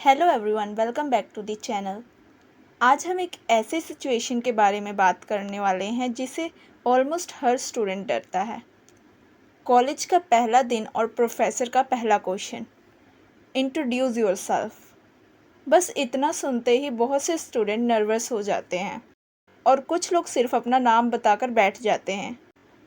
Hello everyone, welcome back to the channel. आज हम एक ऐसे सिचुएशन के बारे में बात करने वाले हैं जिसे ऑलमोस्ट हर स्टूडेंट डरता है। कॉलेज का पहला दिन और प्रोफेसर का पहला क्वेश्चन, इंट्रोड्यूस योरसेल्फ। बस इतना सुनते ही बहुत से स्टूडेंट नर्वस हो जाते हैं और कुछ लोग सिर्फ अपना नाम बताकर बैठ जाते हैं।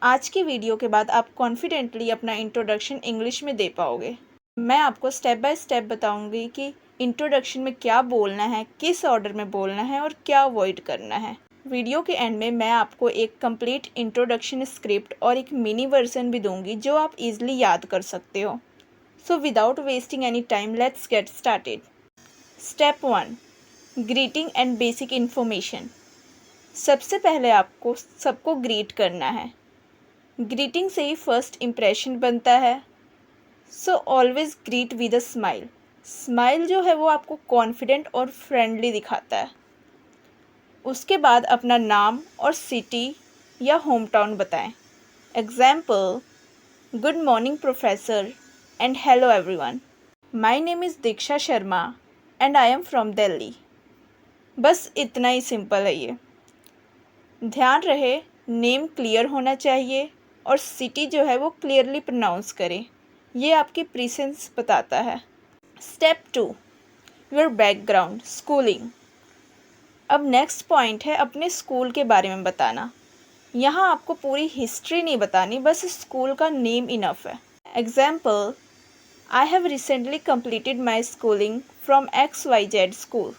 आज की वीडियो के बाद आप कॉन्फिडेंटली अपना इंट्रोडक्शन इंग्लिश में दे पाओगे। मैं आपको स्टेप बाय स्टेप बताऊंगी कि इंट्रोडक्शन में क्या बोलना है, किस ऑर्डर में बोलना है और क्या अवॉइड करना है। वीडियो के एंड में मैं आपको एक कंप्लीट इंट्रोडक्शन स्क्रिप्ट और एक मिनी वर्जन भी दूंगी जो आप इजीली याद कर सकते हो। So without wasting any time, let's get started. Step 1, greeting and basic information. सबसे पहले आपको सबको ग्रीट करना है। ग्रीटिंग से ही फर्स्ट इम्प्रेशन बनता है। So always greet with a smile. Smile जो है वो आपको कॉन्फिडेंट और फ्रेंडली दिखाता है। उसके बाद अपना नाम और सिटी या होम टाउन बताएं। Example, good morning professor and hello everyone, my name is Diksha Sharma and I am from Delhi. बस इतना ही सिंपल है ये। ध्यान रहे, नेम क्लियर होना चाहिए और सिटी जो है वो क्लियरली प्रोनाउंस करें। ये आपकी प्रेजेंस बताता है। Step 2, your background, schooling. अब नेक्स्ट पॉइंट है अपने स्कूल के बारे में बताना। यहाँ आपको पूरी हिस्ट्री नहीं बतानी, बस स्कूल का नेम इनफ है। Example, I have recently completed my schooling from XYZ school.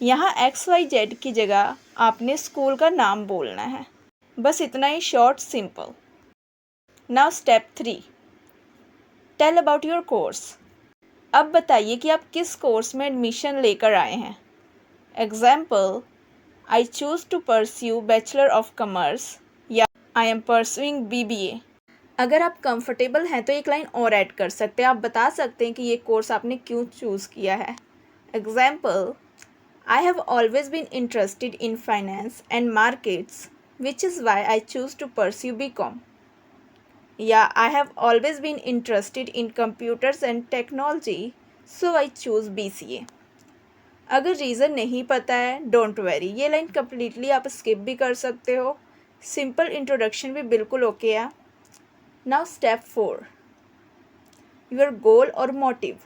यहाँ XYZ की जगह आपने स्कूल का नाम बोलना है। बस इतना ही, short, simple. Now step 3, tell about your course. अब बताइए कि आप किस कोर्स में एडमिशन लेकर आए हैं। Example, I choose to pursue bachelor of commerce या आई एम परस्यूइंग BBA। अगर आप कंफर्टेबल हैं तो एक लाइन और ऐड कर सकते हैं। आप बता सकते हैं कि ये कोर्स आपने क्यों चूज़ किया है। Example, I have always been interested in finance and markets which is why I choose to pursue BCom। या I have always been interested in computers and technology so I choose BCA। अगर reason नहीं पता है, don't worry, ये line completely आप स्किप भी कर सकते हो। सिंपल इंट्रोडक्शन भी बिल्कुल ओके है। नाउ स्टेप 4, योर गोल और मोटिव।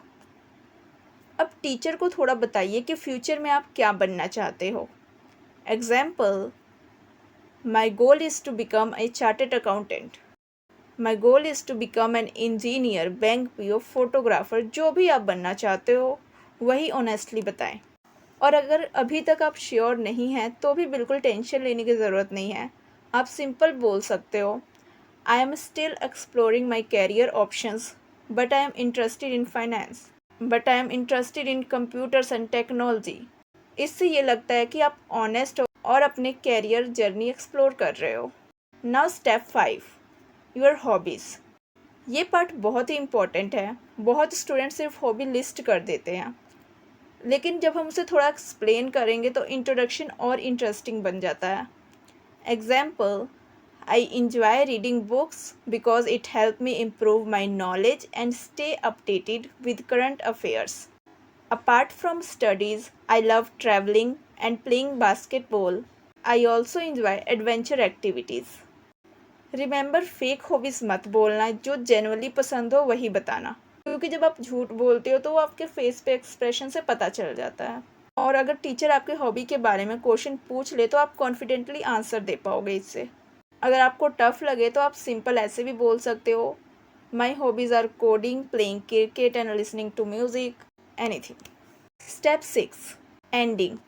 अब टीचर को थोड़ा बताइए कि फ्यूचर में आप क्या बनना चाहते हो। Example, my goal is to become a chartered accountant, my goal is to become an engineer, bank PO, photographer. जो भी आप बनना चाहते हो वही ऑनेस्टली बताएं। और अगर अभी तक आप श्योर नहीं हैं तो भी बिल्कुल टेंशन लेने की ज़रूरत नहीं है। आप सिंपल बोल सकते हो, I am still exploring my career options but I am interested in finance, but I am interested in computers and technology. इससे ये लगता है कि आप ऑनेस्ट हो और अपने कैरियर जर्नी एक्सप्लोर कर रहे हो। Now step 5, your hobbies. ये पार्ट बहुत ही इम्पोर्टेंट है। बहुत स्टूडेंट सिर्फ हॉबी लिस्ट कर देते हैं, लेकिन जब हम उसे थोड़ा एक्सप्लेन करेंगे तो इंट्रोडक्शन और इंटरेस्टिंग बन जाता है। Example, I enjoy reading books because it help me improve my knowledge and stay updated with current affairs. Apart from studies, I love travelling and playing basketball. I also enjoy adventure activities. Remember, fake hobbies मत बोलना, जो genuinely पसंद हो वही बताना, क्योंकि जब आप झूठ बोलते हो तो वो आपके फेस पे एक्सप्रेशन से पता चल जाता है। और अगर टीचर आपके हॉबी के बारे में क्वेश्चन पूछ ले तो आप कॉन्फिडेंटली आंसर दे पाओगे इससे। अगर आपको टफ लगे तो आप सिंपल ऐसे भी बोल सकते हो, my hobbies are coding, playing cricket and listening to music, anything. Step 6, ending.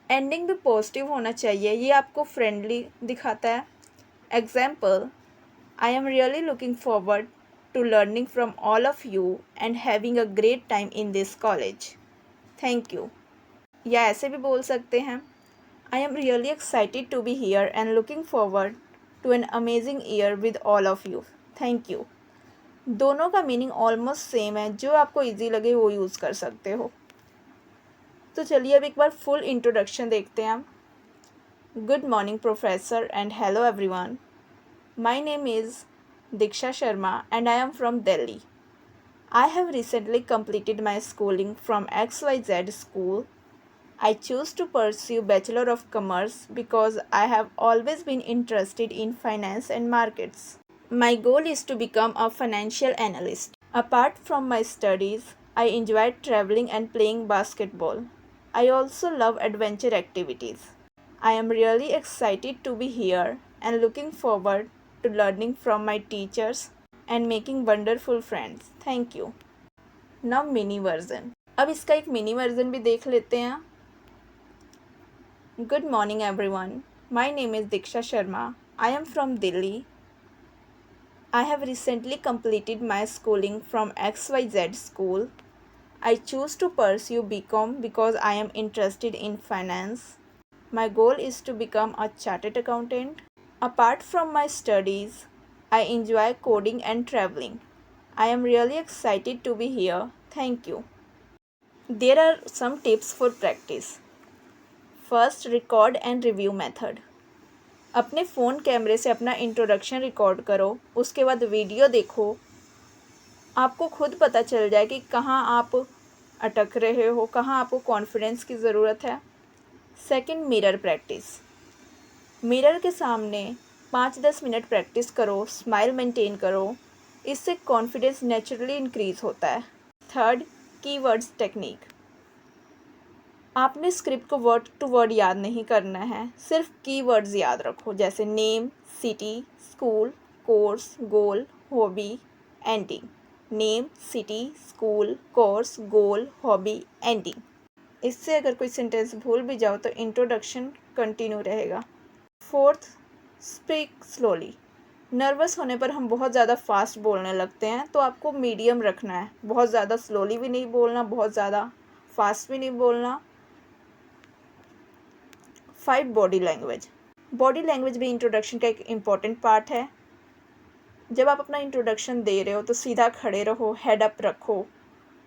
Ending भी पॉजिटिव होना चाहिए, ये आपको फ्रेंडली दिखाता है। Example, I am really looking forward to learning from all of you and having a great time in this college. Thank you. या ऐसे भी बोल सकते हैं, I am really excited to be here and looking forward to an amazing year with all of you. Thank you. दोनों का meaning almost same है, जो आपको इजी लगे वो यूज़ कर सकते हो। तो चलिए अब एक बार फुल इंट्रोडक्शन देखते हैं हम। Good morning professor and hello everyone, my name is Diksha Sharma and I am from Delhi. I have recently completed my schooling from XYZ school. I choose to pursue Bachelor of Commerce because I have always been interested in finance and markets. My goal is to become a financial analyst. Apart from my studies, I enjoy traveling and playing basketball. I also love adventure activities. I am really excited to be here and looking forward to learning from my teachers and making wonderful friends. Thank you. Now mini version. अब इसका एक mini version भी देख लेते हैं. Good morning everyone. My name is Diksha Sharma. I am from Delhi. I have recently completed my schooling from XYZ school. I choose to pursue BCom because I am interested in finance. My goal is to become a chartered accountant. Apart from my studies, I enjoy coding and traveling. I am really excited to be here. Thank you. There are some tips for practice. First, record and review method. अपने phone कैमरे से अपना introduction record करो, उसके बाद video देखो. आपको खुद पता चल जाए कि कहाँ आप अटक रहे हो, कहाँ आपको कॉन्फिडेंस की ज़रूरत है. Second, mirror practice. मिरर के सामने 5-10 मिनट प्रैक्टिस करो, स्माइल मेंटेन करो. इससे कॉन्फिडेंस नेचुरली इंक्रीज़ होता है. Third, keywords technique. आपने स्क्रिप्ट को वर्ड टू वर्ड याद नहीं करना है, सिर्फ कीवर्ड्स याद रखो, जैसे name, city, school, course, goal, hobby, ending. Name, city, school, course, goal, hobby, ending. इससे अगर कोई सेंटेंस भूल भी जाओ तो इंट्रोडक्शन कंटिन्यू रहेगा. Fourth, speak slowly. नर्वस होने पर हम बहुत ज़्यादा फास्ट बोलने लगते हैं, तो आपको मीडियम रखना है. बहुत ज़्यादा स्लोली भी नहीं बोलना, बहुत ज़्यादा फास्ट भी नहीं बोलना. 5, बॉडी लैंग्वेज. बॉडी लैंग्वेज भी इंट्रोडक्शन का एक इम्पॉर्टेंट पार्ट है. जब आप अपना इंट्रोडक्शन दे रहे हो तो सीधा खड़े रहो, हेड अप रखो,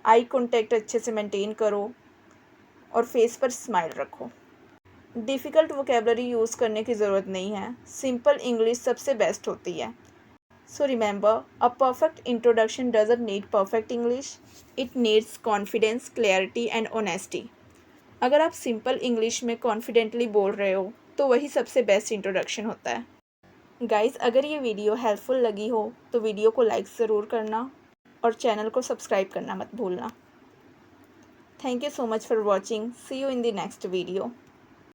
आई कॉन्टैक्ट अच्छे से मेंटेन करो और फेस पर स्माइल रखो. डिफ़िकल्ट वोकेबलरी यूज़ करने की ज़रूरत नहीं है, सिंपल इंग्लिश सबसे बेस्ट होती है. So remember, a perfect introduction doesn't need perfect English, it needs confidence, clarity and honesty. अगर आप सिंपल इंग्लिश में कॉन्फिडेंटली बोल रहे हो तो वही सबसे बेस्ट इंट्रोडक्शन होता है. गाइस, अगर ये वीडियो हेल्पफुल लगी हो तो वीडियो को लाइक ज़रूर करना और चैनल को सब्सक्राइब करना मत भूलना. Thank you so much for watching. See you in the next video.